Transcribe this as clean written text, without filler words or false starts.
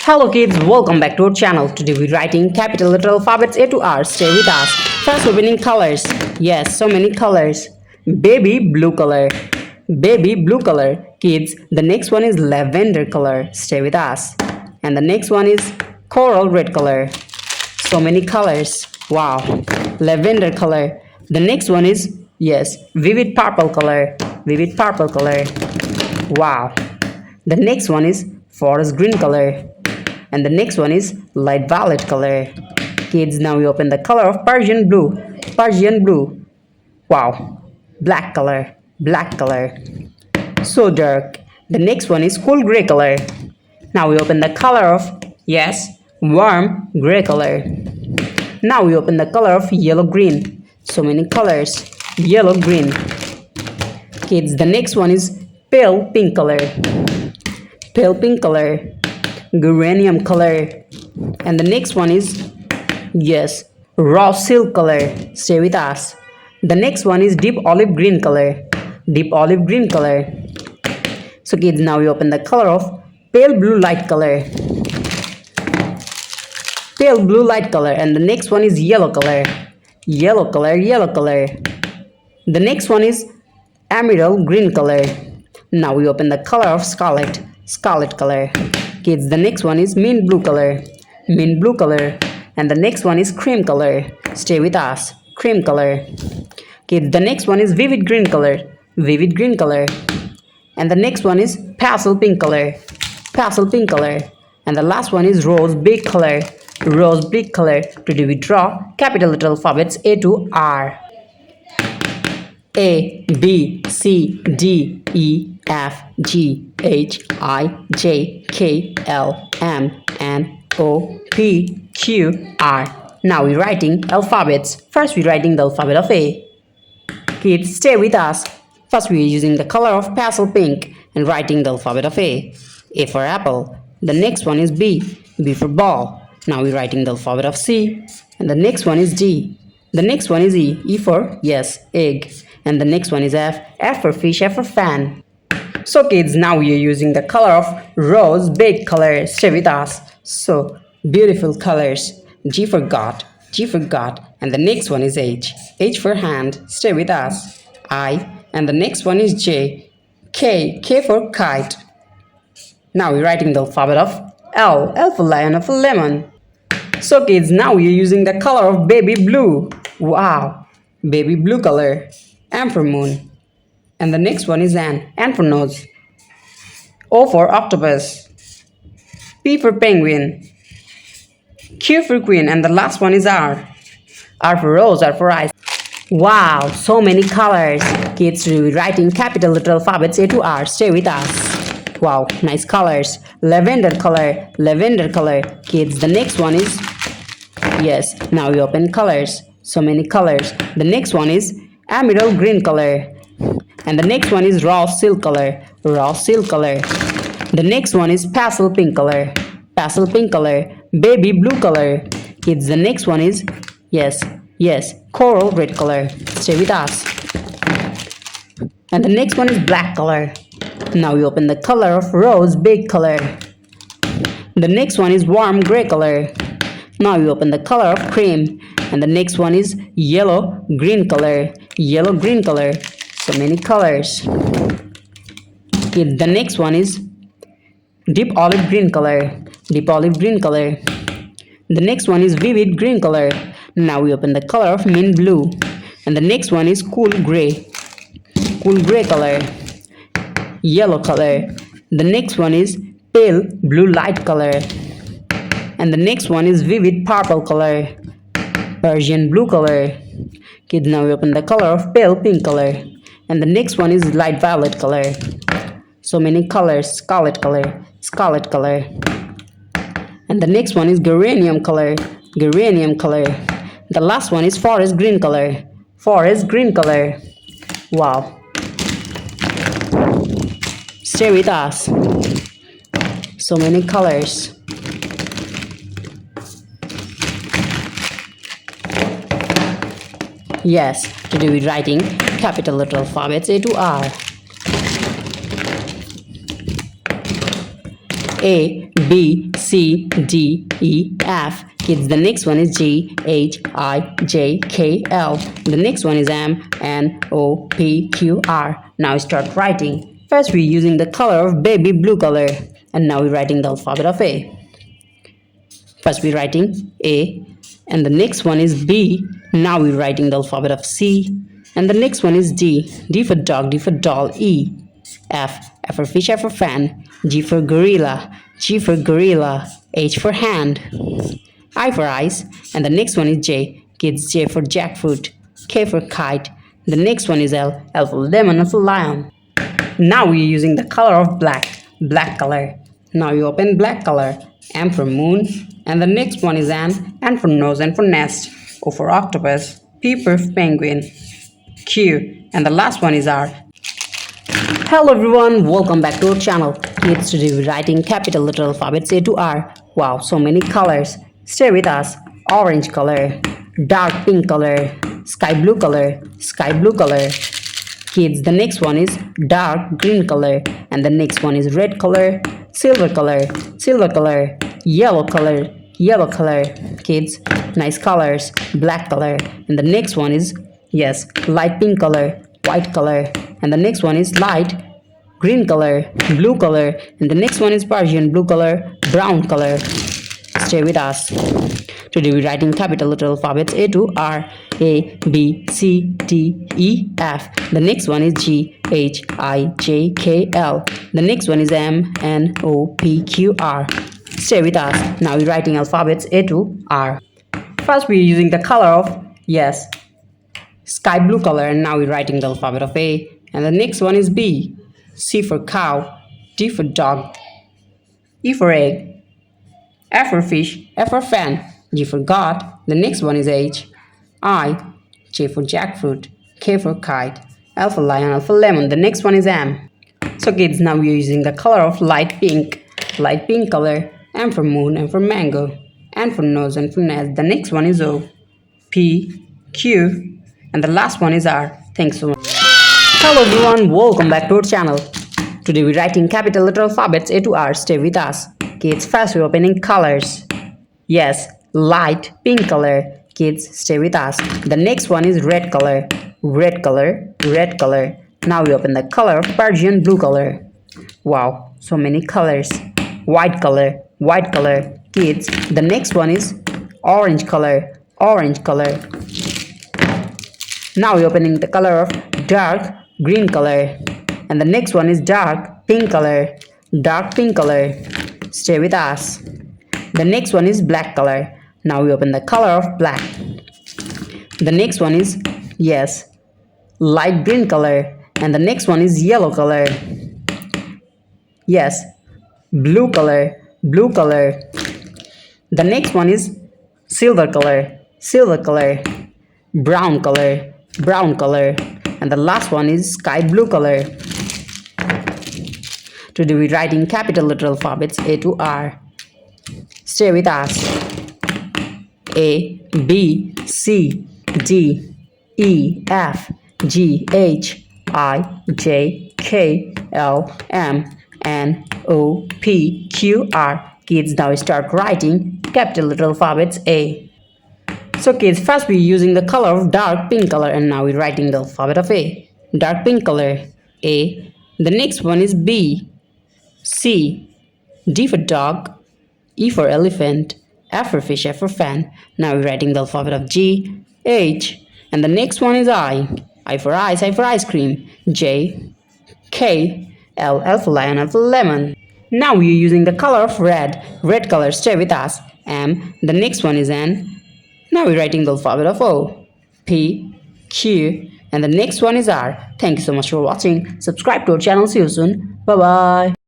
Hello kids, welcome back to our channel. Today we're writing capital letter alphabets A to R. Stay with us. First opening colors. Yes, so many colors. Baby blue color. Baby blue color. Kids, the next one is lavender color. Stay with us. And the next one is coral red color. So many colors. Wow. Lavender color. The next one is, yes, vivid purple color. Vivid purple color. Wow. The next one is forest green color. And the next one is light violet color. Kids, now we open the color of Persian blue. Persian blue. Wow. Black color. Black color. So dark. The next one is cool gray color. Now we open the color of, yes, warm gray color. Now we open the color of yellow green. So many colors. Yellow green. Kids, the next one is pale pink color. Pale pink color. Geranium color. And the next one is, yes, raw silk color. Stay with us. The next one is deep olive green color. Deep olive green color. So kids, now we open the color of pale blue light color. Pale blue light color. And the next one is yellow color. Yellow color, yellow color. The next one is emerald green color. Now we open the color of scarlet. Scarlet color. Kids, the next one is mint blue color. Mint blue color. And the next one is cream color. Stay with us. Cream color. Kids, the next one is vivid green color. Vivid green color. And the next one is pastel pink color. Pastel pink color. And the last one is rose big color. Rose big color. Today we draw capital letter alphabets A to R. A, B, C, D, E, F, G, H, I, J, K, L, M, N, O, P, Q, R. Now we're writing alphabets. First we're writing the alphabet of A. Kids, stay with us. First we are using the color of pastel pink and writing the alphabet of A. A for apple. The next one is B. B for ball. Now we're writing the alphabet of C. And the next one is D. The next one is E. E for, yes, egg. And the next one is F. F for fish, F for fan. So kids, now we are using the color of rose big color. Stay with us. So beautiful colors. G for God. G for God. And the next one is H. H for hand. Stay with us. I. And the next one is J. K. K for kite. Now we're writing the alphabet of L. L for lion, L for lemon. So kids, now we are using the color of baby blue. Wow. Baby blue color. M for moon. And the next one is N. N for nose. O for octopus. P for penguin. Q for queen. And the last one is R. R for rose, R for eyes. Wow, so many colors. Kids, we're writing capital letter alphabets A to R. Stay with us. Wow, nice colors. Lavender color. Lavender color. Kids, the next one is, yes, now we open colors. So many colors. The next one is emerald green color. And the next one is raw silk color. Raw silk color. The next one is pastel pink color. Pastel pink color. Baby blue color. Kids, the next one is, yes, coral red color. Stay with us. And the next one is black color. Now we open the color of rose big color. The next one is warm gray color. Now we open the color of cream. And the next one is yellow green color. Yellow green color. So many colors. Okay, the next one is deep olive green color. Deep olive green color. The next one is vivid green color. Now we open the color of mint blue. And the next one is cool gray. Cool gray color. Yellow color. The next one is pale blue light color. And the next one is vivid purple color. Persian blue color. Kids, now we open the color of pale pink color. And the next one is light violet color. So many colors. Scarlet color. Scarlet color. And the next one is geranium color. Geranium color. The last one is forest green color. Forest green color. Wow. Stay with us. So many colors. Yes, today we're writing capital letter alphabets A to R. A, B, C, D, E, F. Kids, the next one is G, H, I, J, K, L. The next one is M, N, O, P, Q, R. Now start writing. First we're using the color of baby blue color. And now we're writing the alphabet of A. First we're writing A. And the next one is B. Now we're writing the alphabet of C. And the next one is D. D for dog, D for doll, E. F. F for fish, F for fan. G for gorilla, G for gorilla. H for hand. I for eyes. And the next one is J. Kids, J for jackfruit. K for kite. The next one is L. L for lemon, L for lion. Now we're using the color of black. Black color. Now you open black color. M for moon. And the next one is N for nose, N for nest. O for octopus. P for penguin. Q. And the last one is R. Hello everyone, welcome back to our channel. Kids, today we're writing capital letter alphabets A to R. Wow, so many colors. Stay with us. Orange color, dark pink color, sky blue color, sky blue color. Kids, the next one is dark green color, and the next one is red color, silver color, silver color, yellow color, yellow color. Kids, nice colors. Black color, and the next one is, yes, light pink color, white color, and the next one is light green color, blue color, and the next one is Persian blue color, brown color. Stay with us. Today we're writing capital letter alphabets A to R. A, B, C, D, E, F. The next one is G, H, I, J, K, L. The next one is M, N, O, P, Q, R. Stay with us. Now we're writing alphabets A to R. First we're using the color of, yes, sky blue color, and now we're writing the alphabet of A. And the next one is B. C for cow, D for dog, E for egg, F for fish, F for fan, G for God. The next one is H, I, J for jackfruit, K for kite, L for lion, L for lemon. The next one is M. So kids, now we're using the color of light pink color, M for moon, M for mango, N for nose, N for nest. The next one is O, P, Q, and the last one is R. Thanks so much. Hello everyone, welcome back to our channel. Today we're writing capital letter alphabets A to R. Stay with us. Kids, first we're opening colors. Yes, light pink color. Kids, stay with us. The next one is red color, red color, red color. Now we open the color of Persian blue color. Wow, so many colors. White color, white color. Kids, the next one is orange color, orange color. Now we're opening the color of dark green color, and the next one is dark pink color, dark pink color. Stay with us. The next one is black color. Now we open the color of black. The next one is, yes, light green color, and the next one is yellow color. Yes, blue color, blue color. The next one is silver color, silver color, brown color, brown color, and the last one is sky blue color. Today we're writing capital letter alphabets A to R. Stay with us. A, B, C, D, E, F, G, H, I, J, K, L, M, N, O, P, Q, R. Kids, now start writing capital letter alphabets A. So kids, first we're using the color of dark pink color, and now we're writing the alphabet of A. Dark pink color, A. The next one is B, C, D for dog, E for elephant, F for fish, F for fan. Now we're writing the alphabet of G, H, and the next one is I. I for ice, I for ice cream, J, K, L, L for lion, L for lemon. Now we're using the color of red. Red color, stay with us. M. The next one is N. Now we're writing the alphabet of O, P, Q, and the next one is R. Thank you so much for watching. Subscribe to our channel. See you soon. Bye-bye.